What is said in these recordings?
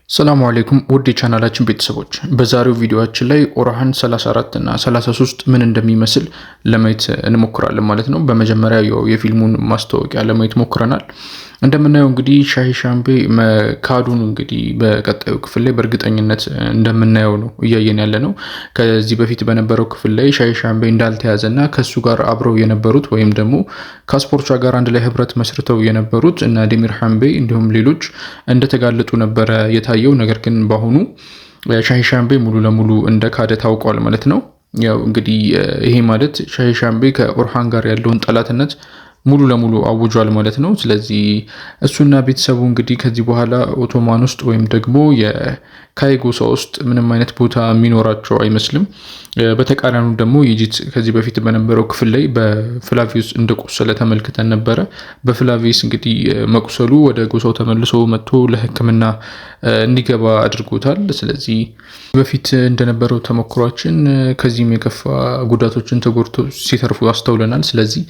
ሰላም አለይኩም ውድ የቻናላችን ቤተሰቦች፣ በዛሬው ቪዲዮአችን ላይ ኦርሃን 34 እና 33 ምን እንደሚመስል ለማየት እንሞክራለን ማለት ነው። በመጀመሪያ የፊልሙን ማስታወቂያ ለማየት ሞክረናል። እንደምናየው እንግዲህ ሻሂ ሻምቤ ካዱን እንግዲህ በቀጣዩ ክፍል ላይ በእርግጠኝነት እንደምናየው ነው እያየን ያለ ነው። ከዚህ በፊት በነበረው ክፍል ላይ ሻሂ ሻምቤ እንዳልተያዘና ከሱ ጋር አብረው የነበሩት ወይም ደግሞ ከአስፖርቻ ጋር አንድ ላይ ህብረት መስርተው የነበሩት እና ዴሚር ሻምቤ እንዲሁም ሌሎች እንደተጋለጡ ነበረ የታየው። ነገር ግን በአሁኑ ሻሂ ሻምቤ ሙሉ ለሙሉ እንደ ካደ ታውቋል ማለት ነው። ያው እንግዲህ ይሄ ማለት ሻሂ ሻምቤ ከኦርሃን ጋር ያለውን ጠላትነት ሙሉ ለሙሉ አውጇል ማለት ነው። ስለዚህ እሱና ቤተሰቡ እንግዲህ ከዚህ በኋላ ኦቶማን ውስጥ ወይም ደግሞ የካይ ጎሳ ውስጥ ምንም አይነት ቦታ የሚኖራቸው አይመስልም። በተቃራኒው ደግሞ የጂት ከዚህ በፊት በነበረው ክፍል ላይ በፍላቪዩስ እንደቆሰለ ተመልክተን ነበረ። በፍላቪዩስ እንግዲህ መቁሰሉ ወደ ጎሳው ተመልሶ መጥቶ ለሕክምና እንዲገባ አድርጎታል። ስለዚህ በፊት እንደነበረው ተሞክሯችን ከዚህም የከፋ ጉዳቶችን ተጎድቶ ሲተርፉ አስተውለናል። ስለዚህ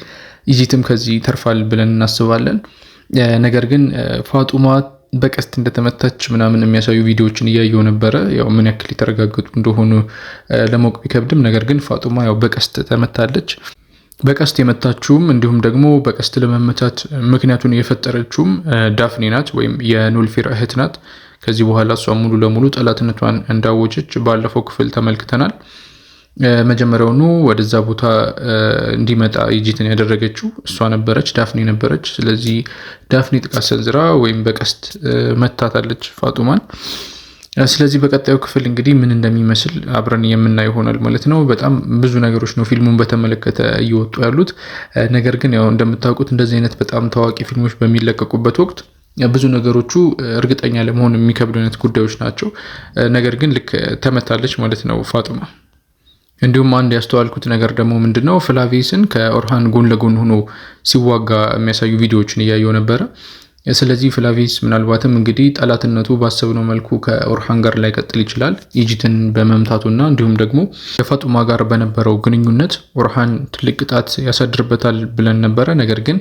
ኢጂትም ከዚህ ተርፋል ብለን እናስባለን። ነገር ግን ፋጡማ በቀስት እንደተመታች ምናምን የሚያሳዩ ቪዲዮዎችን እያየው ነበረ። ያው ምን ያክል የተረጋገጡ እንደሆኑ ለማወቅ ቢከብድም፣ ነገር ግን ፋጡማ ያው በቀስት ተመታለች። በቀስት የመታችውም እንዲሁም ደግሞ በቀስት ለመመታት ምክንያቱን የፈጠረችውም ዳፍኔ ናት ወይም የኖልፌር እህት ናት። ከዚህ በኋላ እሷ ሙሉ ለሙሉ ጠላትነቷን እንዳወጀች ባለፈው ክፍል ተመልክተናል። መጀመሪያውኑ ወደዛ ቦታ እንዲመጣ ኢጂትን ያደረገችው እሷ ነበረች፣ ዳፍኔ ነበረች። ስለዚህ ዳፍኔ ጥቃት ሰንዝራ ወይም በቀስት መታታለች ፋጡማን። ስለዚህ በቀጣዩ ክፍል እንግዲህ ምን እንደሚመስል አብረን የምናየው ይሆናል ማለት ነው። በጣም ብዙ ነገሮች ነው ፊልሙን በተመለከተ እየወጡ ያሉት። ነገር ግን ያው እንደምታውቁት እንደዚህ አይነት በጣም ታዋቂ ፊልሞች በሚለቀቁበት ወቅት ብዙ ነገሮቹ እርግጠኛ ለመሆን የሚከብዱ አይነት ጉዳዮች ናቸው። ነገር ግን ልክ ተመታለች ማለት ነው ፋጡማ። እንዲሁም አንድ ያስተዋልኩት ነገር ደግሞ ምንድነው ፍላቪየስን ከኦርሃን ጎን ለጎን ሆኖ ሲዋጋ የሚያሳዩ ቪዲዮዎችን እያየው ነበረ። ስለዚህ ፍላቪየስ ምናልባትም እንግዲህ ጠላትነቱ ባሰብነው መልኩ ከኦርሃን ጋር ላይቀጥል ይችላል። ኢጂትን በመምታቱና እንዲሁም ደግሞ ከፋጡማ ጋር በነበረው ግንኙነት ኦርሃን ትልቅ ቅጣት ያሳድርበታል ብለን ነበረ። ነገር ግን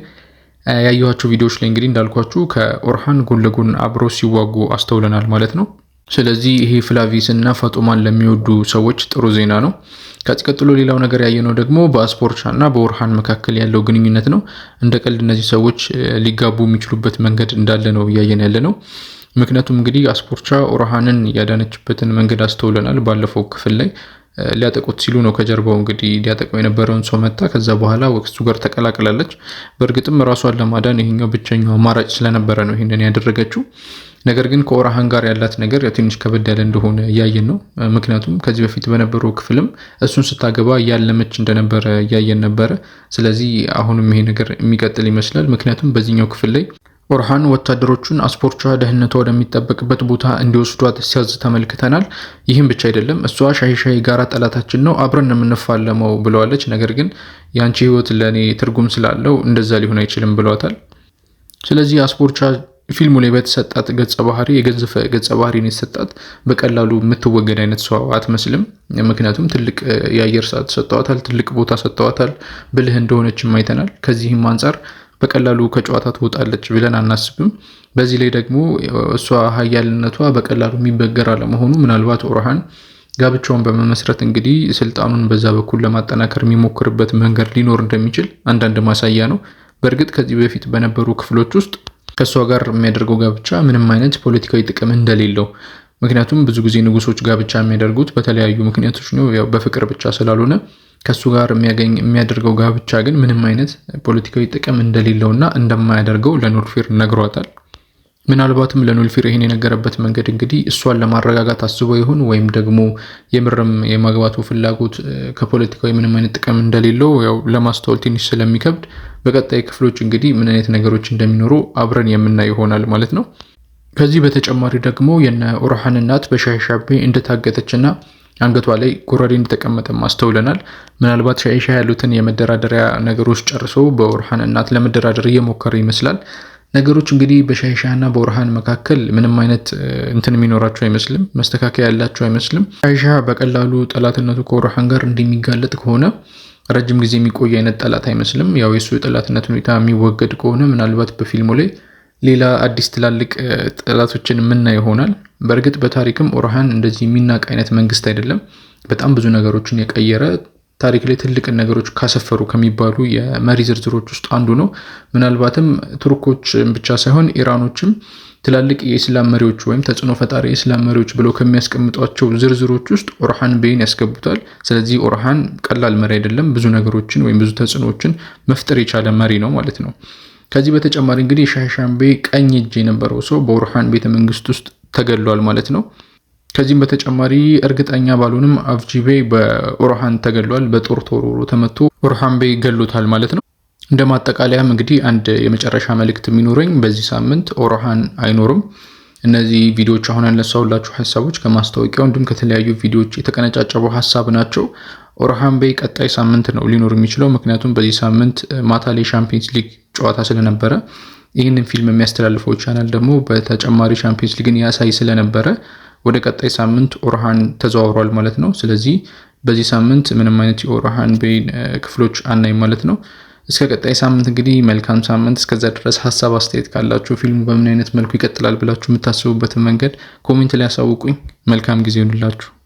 ያየኋቸው ቪዲዮዎች ላይ እንግዲህ እንዳልኳችሁ ከኦርሃን ጎን ለጎን አብረው ሲዋጉ አስተውለናል ማለት ነው። ስለዚህ ይሄ ፍላቪየስ እና ፋጡማን ለሚወዱ ሰዎች ጥሩ ዜና ነው። ከዚህ ቀጥሎ ሌላው ነገር ያየነው ደግሞ በአስፖርቻ እና በኦርሃን መካከል ያለው ግንኙነት ነው። እንደ ቀልድ እነዚህ ሰዎች ሊጋቡ የሚችሉበት መንገድ እንዳለ ነው እያየን ያለ ነው። ምክንያቱም እንግዲህ አስፖርቻ ኦርሃንን ያዳነችበትን መንገድ አስተውለናል። ባለፈው ክፍል ላይ ሊያጠቁት ሲሉ ነው ከጀርባው እንግዲህ ሊያጠቀው የነበረውን ሰው መታ። ከዛ በኋላ ወቅቱ ጋር ተቀላቅላለች። በእርግጥም ራሷን ለማዳን ይሄኛው ብቸኛው አማራጭ ስለነበረ ነው ይሄንን ያደረገችው። ነገር ግን ከኦርሃን ጋር ያላት ነገር ትንሽ ከበድ ያለ እንደሆነ እያየን ነው። ምክንያቱም ከዚህ በፊት በነበረው ክፍልም እሱን ስታገባ ያለመች እንደነበረ እያየን ነበረ። ስለዚህ አሁንም ይሄ ነገር የሚቀጥል ይመስላል። ምክንያቱም በዚህኛው ክፍል ላይ ኦርሃን ወታደሮቹን አስፖርቻ ደህንነቷ ወደሚጠበቅበት ቦታ እንዲወስዷት ሲያዝ ተመልክተናል። ይህም ብቻ አይደለም፣ እሷ ሻሂ ጋራ ጠላታችን ነው አብረን የምንፋለመው ብለዋለች። ነገር ግን የአንቺ ህይወት ለእኔ ትርጉም ስላለው እንደዛ ሊሆን አይችልም ብለዋታል። ስለዚህ አስፖርቻ ፊልሙ ላይ በተሰጣት ገጸ ባህሪ የገዘፈ ገጸ ባህሪ ነው የተሰጣት። በቀላሉ የምትወገድ አይነት ሰው አትመስልም። ምክንያቱም ትልቅ የአየር ሰዓት ሰጥተዋታል፣ ትልቅ ቦታ ሰጥተዋታል። ብልህ እንደሆነችም አይተናል። ከዚህም አንጻር በቀላሉ ከጨዋታ ትወጣለች ብለን አናስብም። በዚህ ላይ ደግሞ እሷ ሀያልነቷ በቀላሉ የሚበገር አለመሆኑ ምናልባት ኦርሃን ጋብቻውን በመመስረት እንግዲህ ስልጣኑን በዛ በኩል ለማጠናከር የሚሞክርበት መንገድ ሊኖር እንደሚችል አንዳንድ ማሳያ ነው። በእርግጥ ከዚህ በፊት በነበሩ ክፍሎች ውስጥ ከእሷ ጋር የሚያደርገው ጋብቻ ምንም አይነት ፖለቲካዊ ጥቅም እንደሌለው፣ ምክንያቱም ብዙ ጊዜ ንጉሶች ጋብቻ የሚያደርጉት በተለያዩ ምክንያቶች ነው፣ ያው በፍቅር ብቻ ስላልሆነ ከሱ ጋር የሚያደርገው ጋብቻ ግን ምንም አይነት ፖለቲካዊ ጥቅም እንደሌለውና እንደማያደርገው ለኖልፌር ነግሯታል። ምናልባትም ለኖልፌር ይሄን የነገረበት መንገድ እንግዲህ እሷን ለማረጋጋት አስቦ ይሁን ወይም ደግሞ የምርም የማግባቱ ፍላጎት ከፖለቲካዊ ምንም አይነት ጥቅም እንደሌለው ያው ለማስተዋል ትንሽ ስለሚከብድ በቀጣይ ክፍሎች እንግዲህ ምን አይነት ነገሮች እንደሚኖሩ አብረን የምናይ ይሆናል ማለት ነው። ከዚህ በተጨማሪ ደግሞ የነ ኦርሃን እናት በሻሂ ሻምቤ እንደታገተችና አንገቷ ላይ ጎራዴ እንደተቀመጠ ማስተውለናል። ምናልባት ሻሂ ያሉትን የመደራደሪያ ነገሮች ጨርሶ በኦርሃን እናት ለመደራደር እየሞከረ ይመስላል። ነገሮች እንግዲህ በሻሂሻና በኦርሃን መካከል ምንም አይነት እንትን የሚኖራቸው አይመስልም፣ መስተካከያ ያላቸው አይመስልም። ሻሂሻ በቀላሉ ጠላትነቱ ከኦርሃን ጋር እንደሚጋለጥ ከሆነ ረጅም ጊዜ የሚቆይ አይነት ጠላት አይመስልም። ያው የሱ የጠላትነት ሁኔታ የሚወገድ ከሆነ ምናልባት በፊልሙ ላይ ሌላ አዲስ ትላልቅ ጠላቶችን የምናይ ይሆናል። በእርግጥ በታሪክም ኦርሃን እንደዚህ የሚናቅ አይነት መንግስት አይደለም። በጣም ብዙ ነገሮችን የቀየረ ታሪክ ላይ ትልቅ ነገሮች ካሰፈሩ ከሚባሉ የመሪ ዝርዝሮች ውስጥ አንዱ ነው። ምናልባትም ቱርኮች ብቻ ሳይሆን ኢራኖችም ትላልቅ የኢስላም መሪዎች ወይም ተጽዕኖ ፈጣሪ የኢስላም መሪዎች ብለው ከሚያስቀምጧቸው ዝርዝሮች ውስጥ ኦርሃን ቤይን ያስገቡታል። ስለዚህ ኦርሃን ቀላል መሪ አይደለም፣ ብዙ ነገሮችን ወይም ብዙ ተጽዕኖዎችን መፍጠር የቻለ መሪ ነው ማለት ነው። ከዚህ በተጨማሪ እንግዲህ ሻሂሻም ቤይ ቀኝ እጅ የነበረው ሰው በኦርሃን ቤተመንግስት ውስጥ ተገድሏል ማለት ነው። ከዚህም በተጨማሪ እርግጠኛ ባልሆንም አፍጂ ቤይ በኦርሃን ተገድሏል። በጦር ተወርውሮ ተመቶ ኦርሃን ቤይ ገሎታል ማለት ነው። እንደ ማጠቃለያም እንግዲህ አንድ የመጨረሻ መልእክት የሚኖረኝ በዚህ ሳምንት ኦርሃን አይኖርም። እነዚህ ቪዲዮዎች አሁን ያነሳሁላችሁ ሀሳቦች ከማስታወቂያው እንዲሁም ከተለያዩ ቪዲዮዎች የተቀነጫጨቡ ሀሳብ ናቸው። ኦርሃን ቤይ ቀጣይ ሳምንት ነው ሊኖር የሚችለው፣ ምክንያቱም በዚህ ሳምንት ማታ ላይ ሻምፒየንስ ሊግ ጨዋታ ስለነበረ ይህንን ፊልም የሚያስተላልፈው ቻናል ደግሞ በተጨማሪ ሻምፒየንስ ሊግን ያሳይ ስለነበረ ወደ ቀጣይ ሳምንት ኦርሃን ተዘዋውሯል ማለት ነው። ስለዚህ በዚህ ሳምንት ምንም አይነት የኦርሃን ቤይን ክፍሎች አናይም ማለት ነው። እስከ ቀጣይ ሳምንት እንግዲህ መልካም ሳምንት። እስከዛ ድረስ ሀሳብ አስተያየት ካላችሁ ፊልሙ በምን አይነት መልኩ ይቀጥላል ብላችሁ የምታስቡበትን መንገድ ኮሜንት ላይ ያሳውቁኝ። መልካም ጊዜ ይሁንላችሁ።